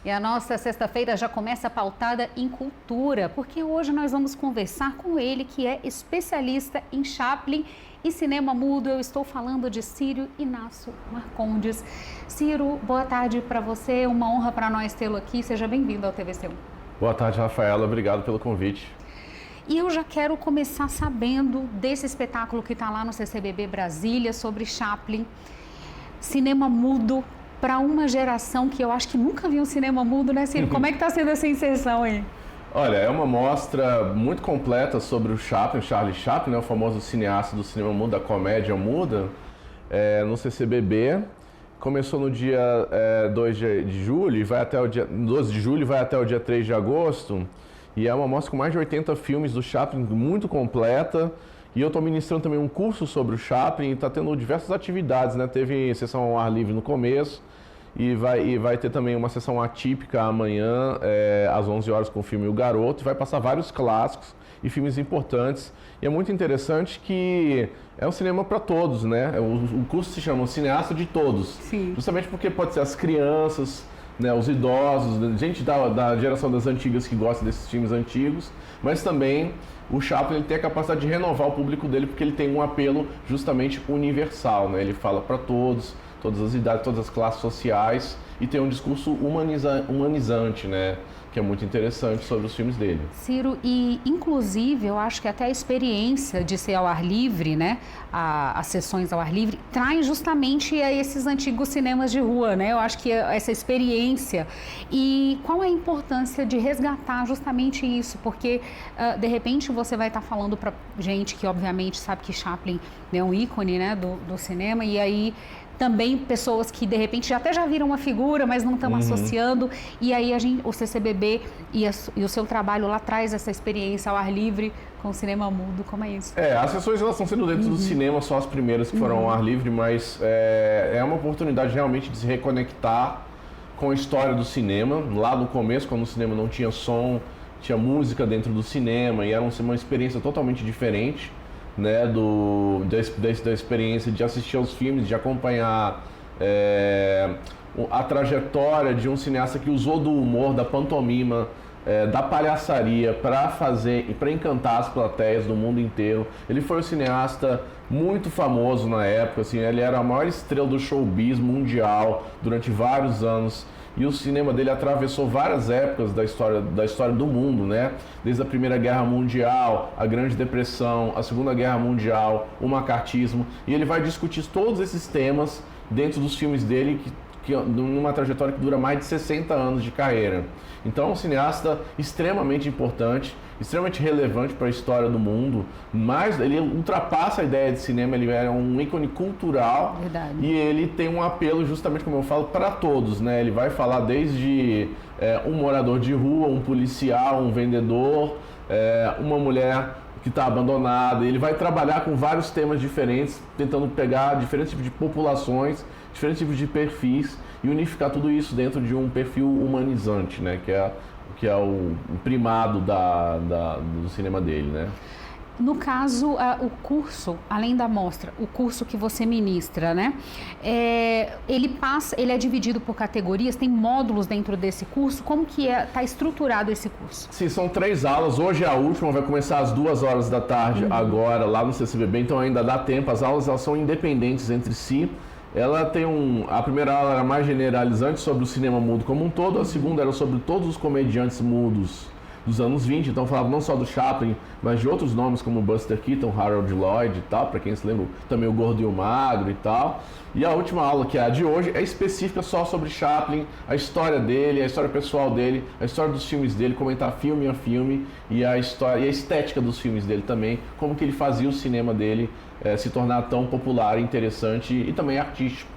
E a nossa sexta-feira já começa pautada em cultura, porque hoje nós vamos conversar com ele, que é especialista em Chaplin e cinema mudo. Eu estou falando de Ciro Inácio Marcondes. Ciro, boa tarde para você, uma honra para nós tê-lo aqui. Seja bem-vindo ao TVC1. Boa tarde, Rafaela. Obrigado pelo convite. E eu já quero começar sabendo desse espetáculo que está lá no CCBB Brasília, sobre Chaplin, cinema mudo, para uma geração que eu acho que nunca viu um cinema mudo, né, Ciro? Como é que está sendo essa inserção aí? Olha, é uma mostra muito completa sobre o Chaplin, Charlie Chaplin, né, o famoso cineasta do cinema mudo, da comédia muda, no CCBB. Começou no dia 2 de julho e vai até o dia 12 de julho e vai até o dia 3 de agosto. E é uma mostra com mais de 80 filmes do Chaplin, muito completa. E eu estou ministrando também um curso sobre o Chaplin e está tendo diversas atividades, né? Teve sessão ao ar livre no começo e vai ter também uma sessão atípica amanhã, às 11 horas, com o filme O Garoto. E vai passar vários clássicos e filmes importantes. E é muito interessante que é um cinema para todos, né? O curso se chama Cineasta de Todos. Sim. Justamente porque pode ser as crianças, né, os idosos, gente da geração das antigas que gosta desses filmes antigos, mas também o Chaplin tem a capacidade de renovar o público dele, porque ele tem um apelo justamente universal, né? Ele fala para todos, todas as idades, todas as classes sociais, e tem um discurso humanizante, né? Que é muito interessante sobre os filmes dele. Ciro, e inclusive eu acho que até a experiência de ser ao ar livre, né, as sessões ao ar livre, traz justamente a esses antigos cinemas de rua, né? Eu acho que essa experiência. E qual é a importância de resgatar justamente isso? Porque de repente você vai estar falando para gente que obviamente sabe que Chaplin é um ícone, né, do cinema, e aí também pessoas que de repente até já viram uma figura, mas não estão associando, e aí o CCBB e o seu trabalho lá traz essa experiência ao ar livre com o cinema mudo. Como é isso? As sessões elas estão sendo dentro do cinema, só as primeiras que foram ao ar livre, mas é uma oportunidade realmente de se reconectar com a história do cinema. Lá no começo, quando o cinema não tinha som, tinha música dentro do cinema, e era uma experiência totalmente diferente, né, da experiência de assistir aos filmes, de acompanhar a trajetória de um cineasta que usou do humor, da pantomima, da palhaçaria para encantar as plateias do mundo inteiro. Ele foi um cineasta muito famoso na época, assim, ele era a maior estrela do showbiz mundial durante vários anos. E o cinema dele atravessou várias épocas da história do mundo, né? Desde a Primeira Guerra Mundial, a Grande Depressão, a Segunda Guerra Mundial, o macartismo. E ele vai discutir todos esses temas dentro dos filmes dele, numa trajetória que dura mais de 60 anos de carreira. Então é um cineasta extremamente importante, extremamente relevante para a história do mundo, mas ele ultrapassa a ideia de cinema, ele é um ícone cultural. Verdade. E ele tem um apelo, justamente como eu falo, para todos, né? Ele vai falar desde um morador de rua, um policial, um vendedor, uma mulher que está abandonada. Ele vai trabalhar com vários temas diferentes, tentando pegar diferentes tipos de populações, diferentes tipos de perfis e unificar tudo isso dentro de um perfil humanizante, né? Que é o primado do cinema dele, né? No caso, o curso, além da mostra, o curso que você ministra, né? Ele é dividido por categorias, tem módulos dentro desse curso. Como que está estruturado esse curso? Sim, são 3 aulas. Hoje é a última, vai começar às 2 horas da tarde, agora, lá no CCBB, então ainda dá tempo. As aulas elas são independentes entre si. Ela tem a primeira aula era mais generalizante sobre o cinema mudo como um todo, a segunda era sobre todos os comediantes mudos dos anos 20, então falava não só do Chaplin, mas de outros nomes como Buster Keaton, Harold Lloyd e tal, para quem se lembra, também o Gordo e o Magro e tal. E a última aula, que é a de hoje, é específica só sobre Chaplin, a história dele, a história pessoal dele, a história dos filmes dele, comentar filme a filme e a história e a estética dos filmes dele também, como que ele fazia o cinema dele se tornar tão popular, interessante e também artístico.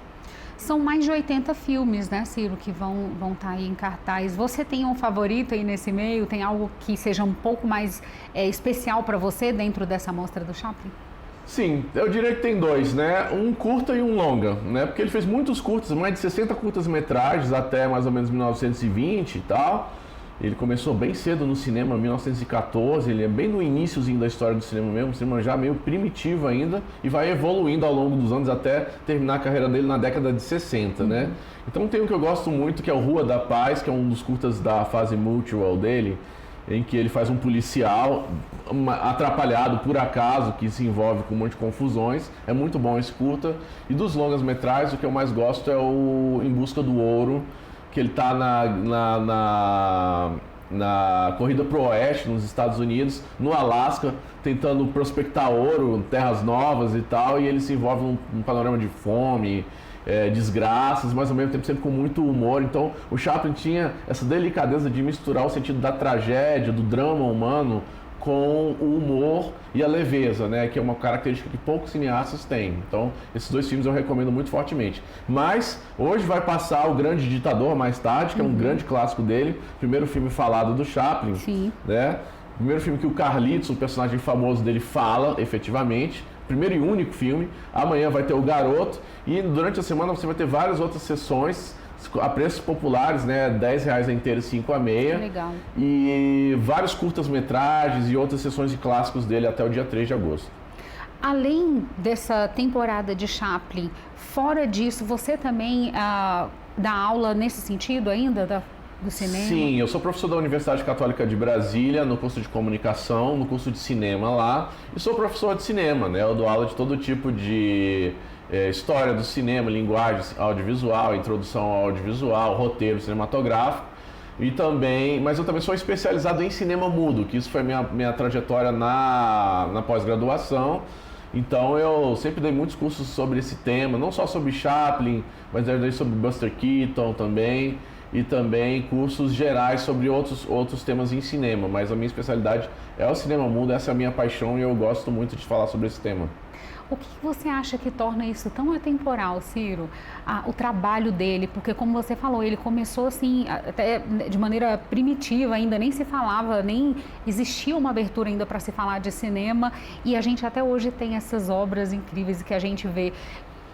São mais de 80 filmes, né, Ciro, que vão estar aí em cartaz. Você tem um favorito aí nesse meio? Tem algo que seja um pouco mais especial para você dentro dessa mostra do Chaplin? Sim, eu diria que tem 2, né? Um curta e um longa, né? Porque ele fez muitos curtas, mais de 60 curtas-metragens até mais ou menos 1920 e tal. Ele começou bem cedo no cinema, em 1914, ele é bem no iniciozinho da história do cinema mesmo, um cinema já meio primitivo ainda, e vai evoluindo ao longo dos anos até terminar a carreira dele na década de 60, né? Então tem um que eu gosto muito, que é o Rua da Paz, que é um dos curtas da fase Multiwell dele, em que ele faz um policial atrapalhado por acaso, que se envolve com um monte de confusões. É muito bom esse curta. E dos longas-metragens, o que eu mais gosto é o Em Busca do Ouro, que ele está na corrida pro oeste, nos Estados Unidos, no Alasca, tentando prospectar ouro, terras novas e tal, e ele se envolve num panorama de fome, desgraças, mas ao mesmo tempo sempre com muito humor. Então o Chaplin tinha essa delicadeza de misturar o sentido da tragédia, do drama humano, com o humor e a leveza, né? Que é uma característica que poucos cineastas têm. Então, esses dois filmes eu recomendo muito fortemente. Mas, hoje vai passar O Grande Ditador, mais tarde, que é um grande clássico dele. Primeiro filme falado do Chaplin. Sim. Né? Primeiro filme que o Carlitos, o personagem famoso dele, fala, efetivamente. Primeiro e único filme. Amanhã vai ter O Garoto. E durante a semana você vai ter várias outras sessões a preços populares, né? R$10 a inteira e 5 a meia. Legal. E vários curtas-metragens e outras sessões de clássicos dele até o dia 3 de agosto. Além dessa temporada de Chaplin, fora disso, você também dá aula nesse sentido ainda do cinema? Sim, eu sou professor da Universidade Católica de Brasília, no curso de comunicação, no curso de cinema lá, e sou professor de cinema, né? Eu dou aula de todo tipo de história do cinema, linguagem audiovisual, introdução ao audiovisual, roteiro cinematográfico, e também, mas eu também sou especializado em cinema mudo, que isso foi minha trajetória na pós-graduação. Então eu sempre dei muitos cursos sobre esse tema, não só sobre Chaplin, mas eu dei sobre Buster Keaton também, e também cursos gerais sobre outros temas em cinema, mas a minha especialidade é o cinema mudo, essa é a minha paixão e eu gosto muito de falar sobre esse tema. O que você acha que torna isso tão atemporal, Ciro? O trabalho dele, porque como você falou, ele começou assim, até de maneira primitiva ainda, nem se falava, nem existia uma abertura ainda para se falar de cinema, e a gente até hoje tem essas obras incríveis que a gente vê.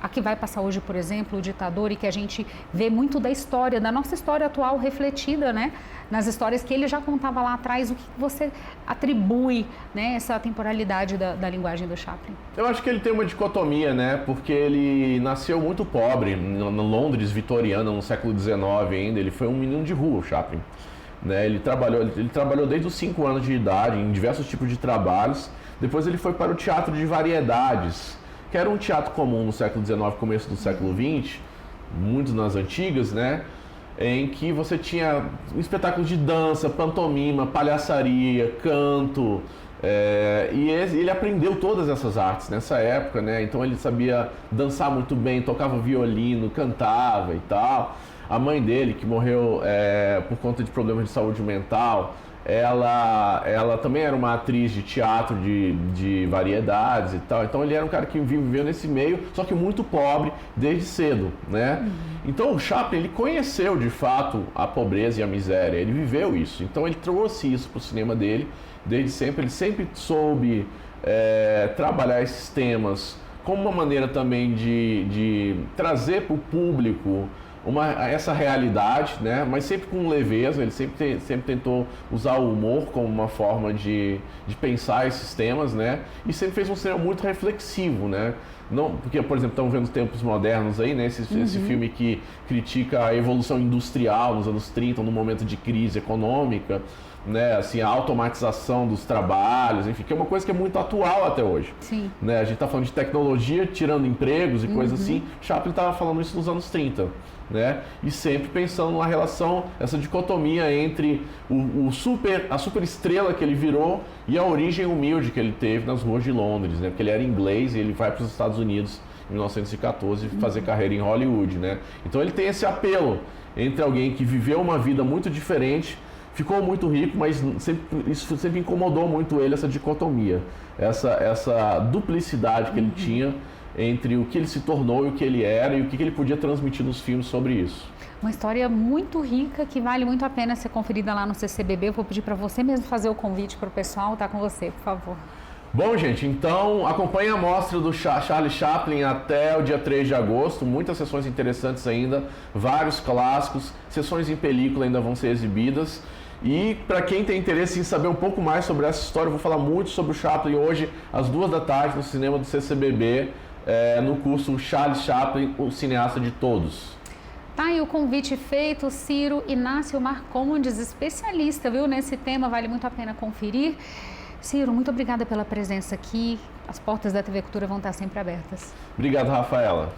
A que vai passar hoje, por exemplo, O Ditador, e que a gente vê muito da história, da nossa história atual refletida, né? Nas histórias que ele já contava lá atrás. O que você atribui, né, essa temporalidade da linguagem do Chaplin? Eu acho que ele tem uma dicotomia, né? Porque ele nasceu muito pobre, na Londres vitoriana, no século XIX ainda. Ele foi um menino de rua, o Chaplin. Né? Ele trabalhou desde os 5 anos de idade em diversos tipos de trabalhos. Depois ele foi para o teatro de variedades, que era um teatro comum no século XIX, começo do século XX, muito nas antigas, né? Em que você tinha espetáculos de dança, pantomima, palhaçaria, canto, e ele aprendeu todas essas artes nessa época, né? Então ele sabia dançar muito bem, tocava violino, cantava e tal. A mãe dele, que morreu por conta de problemas de saúde mental, ela também era uma atriz de teatro de variedades e tal. Então ele era um cara que viveu nesse meio, só que muito pobre desde cedo, né? Então o Chaplin, ele conheceu de fato a pobreza e a miséria, ele viveu isso. Então ele trouxe isso para o cinema dele desde sempre. Ele sempre soube trabalhar esses temas como uma maneira também de trazer para o público essa realidade, né? Mas sempre com leveza. Ele sempre tentou usar o humor como uma forma de pensar esses temas, né? E sempre fez um cinema muito reflexivo, né? Não, porque, por exemplo, estamos vendo tempos modernos aí, né? Esse filme que critica a evolução industrial nos anos 30, num momento de crise econômica, né? Assim, a automatização dos trabalhos, enfim, que é uma coisa que é muito atual até hoje. Sim. Né? A gente está falando de tecnologia, tirando empregos e coisas assim. Chaplin estava falando isso nos anos 30. Né? E sempre pensando numa relação, essa dicotomia entre a super estrela que ele virou e a origem humilde que ele teve nas ruas de Londres, né? Porque ele era inglês e ele vai para os Estados Unidos em 1914 fazer carreira em Hollywood, né? Então ele tem esse apelo entre alguém que viveu uma vida muito diferente, ficou muito rico, mas isso sempre incomodou muito ele, essa dicotomia, essa duplicidade que ele tinha entre o que ele se tornou e o que ele era e o que ele podia transmitir nos filmes sobre isso. Uma história muito rica que vale muito a pena ser conferida lá no CCBB. Eu vou pedir para você mesmo fazer o convite para o pessoal. Tá com você, por favor. Bom, gente, então acompanhe a mostra do Charlie Chaplin até o dia 3 de agosto. Muitas sessões interessantes ainda, vários clássicos, sessões em película ainda vão ser exibidas. E para quem tem interesse em saber um pouco mais sobre essa história, eu vou falar muito sobre o Chaplin hoje, às 14h, no cinema do CCBB, no curso Charles Chaplin, o cineasta de todos. Tá aí o convite feito, Ciro Inácio Marcondes, especialista, viu, nesse tema, vale muito a pena conferir. Ciro, muito obrigada pela presença aqui, as portas da TV Cultura vão estar sempre abertas. Obrigado, Rafaela.